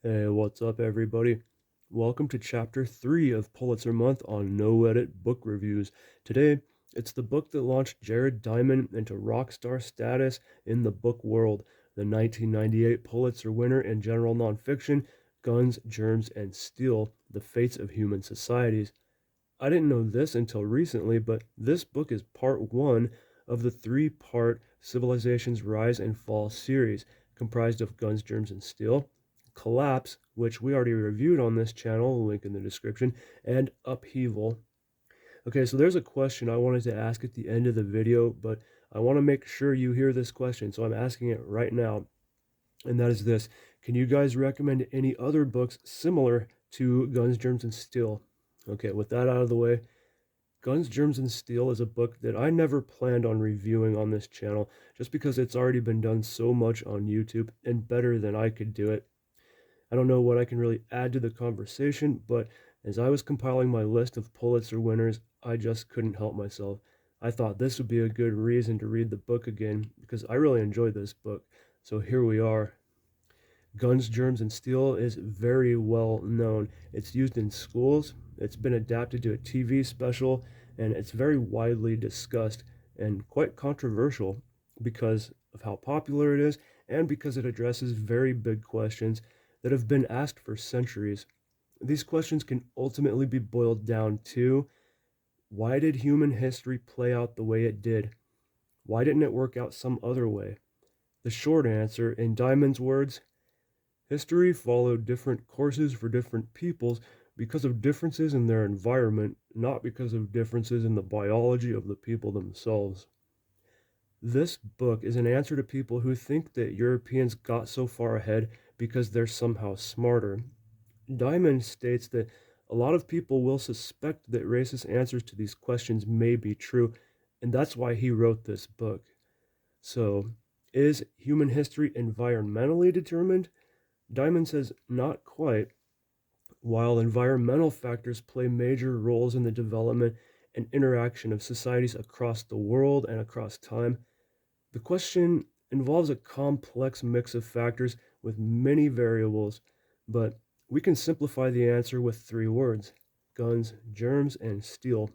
Hey, what's up, everybody? Welcome to Chapter 3 of Pulitzer Month on No Edit Book Reviews. Today, it's the book that launched Jared Diamond into rock star status in the book world, the 1998 Pulitzer winner in general nonfiction, Guns, Germs, and Steel, The Fates of Human Societies. I didn't know this until recently, but this book is part one of the three-part Civilization's Rise and Fall series, comprised of Guns, Germs, and Steel, Collapse, which we already reviewed on this channel, link in the description, and Upheaval. Okay, so there's a question I wanted to ask at the end of the video, but I want to make sure you hear this question, so I'm asking it right now, and that is this. Can you guys recommend any other books similar to Guns, Germs, and Steel? Okay, with that out of the way, Guns, Germs, and Steel is a book that I never planned on reviewing on this channel just because it's already been done so much on YouTube and better than I could do it. I don't know what I can really add to the conversation, but as I was compiling my list of Pulitzer winners, I just couldn't help myself. I thought this would be a good reason to read the book again because I really enjoyed this book. So here we are. Guns, Germs, and Steel is very well known. It's used in schools, it's been adapted to a TV special, and it's very widely discussed and quite controversial because of how popular it is and because it addresses very big questions that have been asked for centuries. These questions can ultimately be boiled down to: why did human history play out the way it did? Why didn't it work out some other way? The short answer, in Diamond's words: history followed different courses for different peoples because of differences in their environment, not because of differences in the biology of the people themselves. This book is an answer to people who think that Europeans got so far ahead because they're somehow smarter. Diamond states that a lot of people will suspect that racist answers to these questions may be true, and that's why he wrote this book. So, is human history environmentally determined? Diamond says not quite. While environmental factors play major roles in the development and interaction of societies across the world and across time, the question involves a complex mix of factors with many variables, but we can simplify the answer with three words: guns, germs, and steel.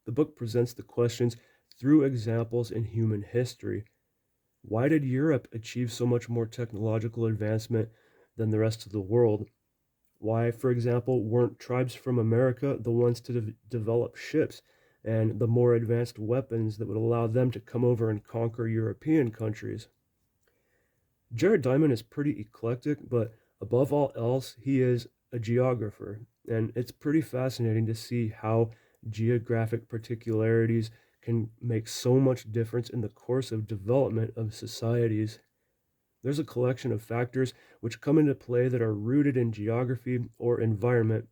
The book presents the questions through examples in human history. Why did Europe achieve so much more technological advancement than the rest of the world? Why, for example, weren't tribes from America the ones to develop ships and the more advanced weapons that would allow them to come over and conquer European countries? Jared Diamond is pretty eclectic, but above all else, he is a geographer, and it's pretty fascinating to see how geographic particularities can make so much difference in the course of development of societies. There's a collection of factors which come into play that are rooted in geography or environment.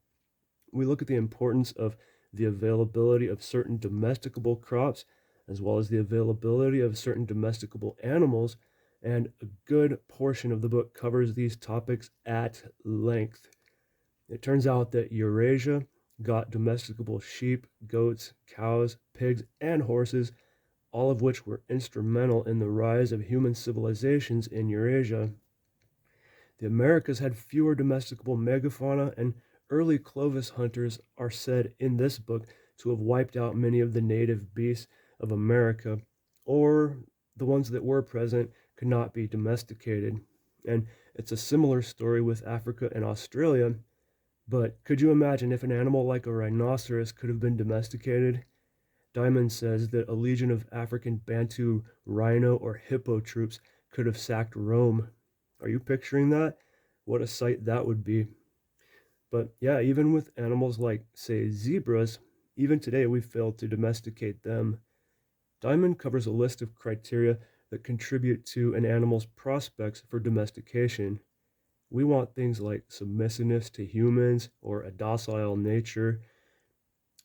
We look at the importance of the availability of certain domesticable crops, as well as the availability of certain domesticable animals, and a good portion of the book covers these topics at length. It turns out that Eurasia got domesticable sheep, goats, cows, pigs, and horses, all of which were instrumental in the rise of human civilizations in Eurasia. The Americas had fewer domesticable megafauna, and early Clovis hunters are said in this book to have wiped out many of the native beasts of America, or the ones that were present could not be domesticated. And it's a similar story with Africa and Australia. But could you imagine if an animal like a rhinoceros could have been domesticated? Diamond says that a legion of African Bantu rhino or hippo troops could have sacked Rome. Are you picturing that? What a sight that would be. But yeah, even with animals like, say, zebras, even today we've failed to domesticate them. Diamond covers a list of criteria that contribute to an animal's prospects for domestication. We want things like submissiveness to humans or a docile nature.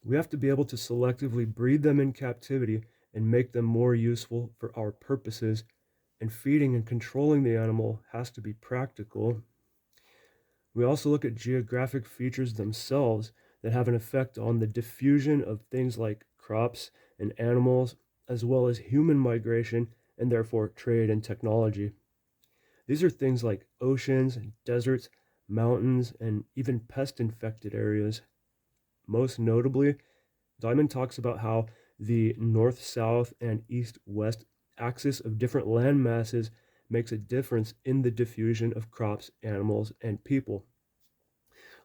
We have to be able to selectively breed them in captivity and make them more useful for our purposes, and feeding and controlling the animal has to be practical. We also look at geographic features themselves that have an effect on the diffusion of things like crops and animals, as well as human migration and therefore trade and technology. These are things like oceans, deserts, mountains, and even pest-infected areas. Most notably, Diamond talks about how the north-south and east-west axis of different land masses makes a difference in the diffusion of crops, animals, and people.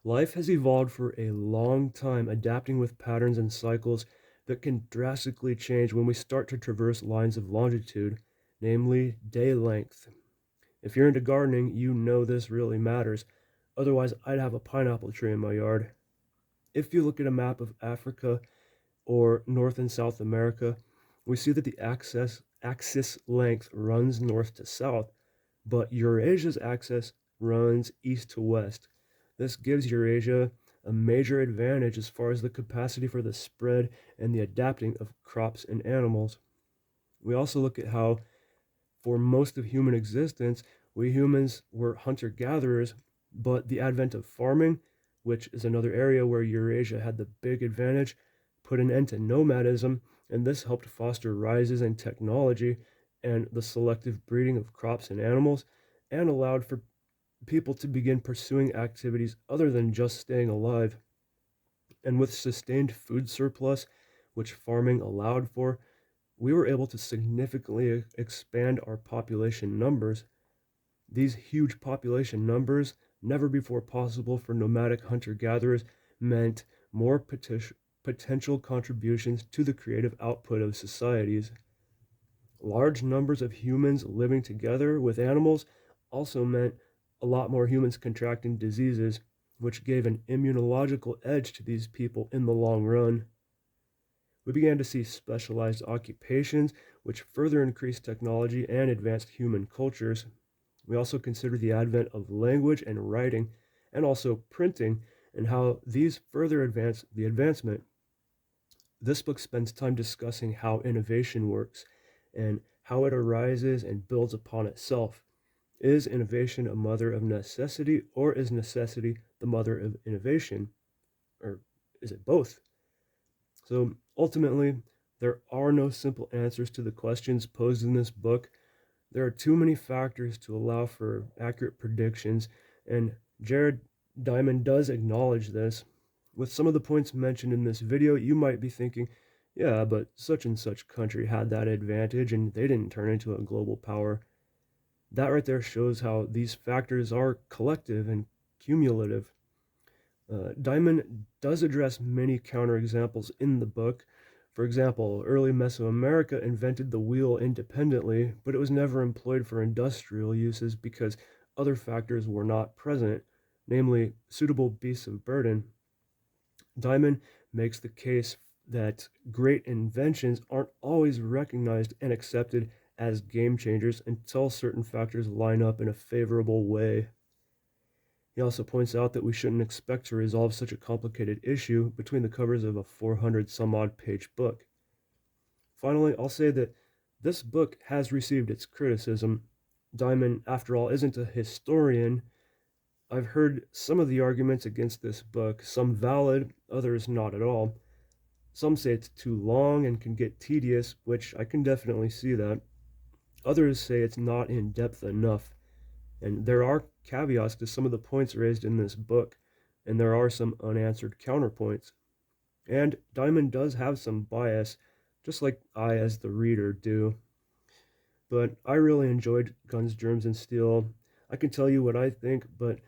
Life has evolved for a long time, adapting with patterns and cycles that can drastically change when we start to traverse lines of longitude, namely day length. If you're into gardening, you know this really matters. Otherwise, I'd have a pineapple tree in my yard. If you look at a map of Africa or North and South America, we see that the axis length runs north to south, but Eurasia's axis runs east to west. This gives Eurasia a major advantage as far as the capacity for the spread and the adapting of crops and animals. We also look at how, for most of human existence, we humans were hunter gatherers, but the advent of farming, which is another area where Eurasia had the big advantage, put an end to nomadism, and this helped foster rises in technology and the selective breeding of crops and animals, and allowed for people to begin pursuing activities other than just staying alive. And with sustained food surplus, which farming allowed for, we were able to significantly expand our population numbers. These huge population numbers, never before possible for nomadic hunter gatherers, meant more potential contributions to the creative output of societies. Large numbers of humans living together with animals also meant a lot more humans contracting diseases, which gave an immunological edge to these people in the long run. We began to see specialized occupations, which further increased technology and advanced human cultures. We also consider the advent of language and writing, and also printing, and how these further advance the advancement. This book spends time discussing how innovation works and how it arises and builds upon itself. Is innovation a mother of necessity, or is necessity the mother of innovation? Or is it both? So ultimately, there are no simple answers to the questions posed in this book. There are too many factors to allow for accurate predictions, and Jared Diamond does acknowledge this. With some of the points mentioned in this video, you might be thinking, yeah, but such and such country had that advantage and they didn't turn into a global power. That right there shows how these factors are collective and cumulative. Diamond does address many counterexamples in the book. For example, early Mesoamerica invented the wheel independently, but it was never employed for industrial uses because other factors were not present, namely suitable beasts of burden. Diamond makes the case that great inventions aren't always recognized and accepted as game changers until certain factors line up in a favorable way. He also points out that we shouldn't expect to resolve such a complicated issue between the covers of a 400 some odd page book. Finally, I'll say that this book has received its criticism. Diamond, after all, isn't a historian. I've heard some of the arguments against this book, some valid, others not at all. Some say it's too long and can get tedious, which I can definitely see that. Others say it's not in depth enough. And there are caveats to some of the points raised in this book, and there are some unanswered counterpoints. And Diamond does have some bias, just like I, as the reader, do. But I really enjoyed Guns, Germs, and Steel. I can tell you what I think, but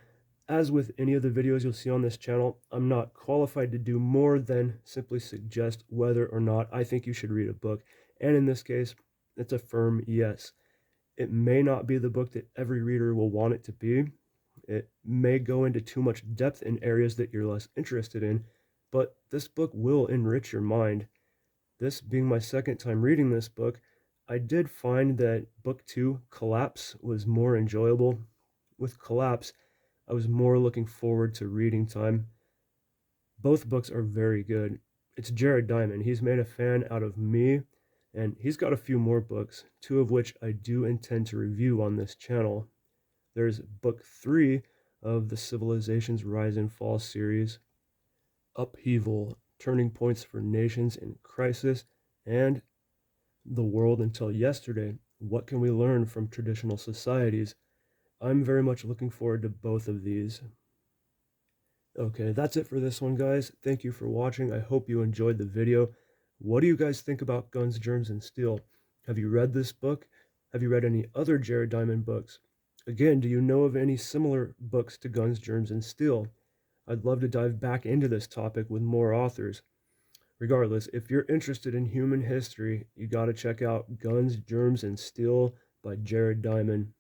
as with any of the videos you'll see on this channel, I'm not qualified to do more than simply suggest whether or not I think you should read a book. And in this case, it's a firm yes. It may not be the book that every reader will want it to be. It may go into too much depth in areas that you're less interested in, but this book will enrich your mind. This being my second time reading this book, I did find that book two, Collapse, was more enjoyable. With Collapse, I was more looking forward to reading time. Both books are very good. It's Jared Diamond. He's made a fan out of me, and he's got a few more books, two of which I do intend to review on this channel. There's book three of the Civilization's Rise and Fall series, Upheaval, Turning Points for Nations in Crisis, and The World Until Yesterday, What Can We Learn from Traditional Societies? I'm very much looking forward to both of these. Okay, that's it for this one, guys. Thank you for watching. I hope you enjoyed the video. What do you guys think about Guns, Germs, and Steel? Have you read this book? Have you read any other Jared Diamond books? Again, do you know of any similar books to Guns, Germs, and Steel? I'd love to dive back into this topic with more authors. Regardless, if you're interested in human history, you got to check out Guns, Germs, and Steel by Jared Diamond.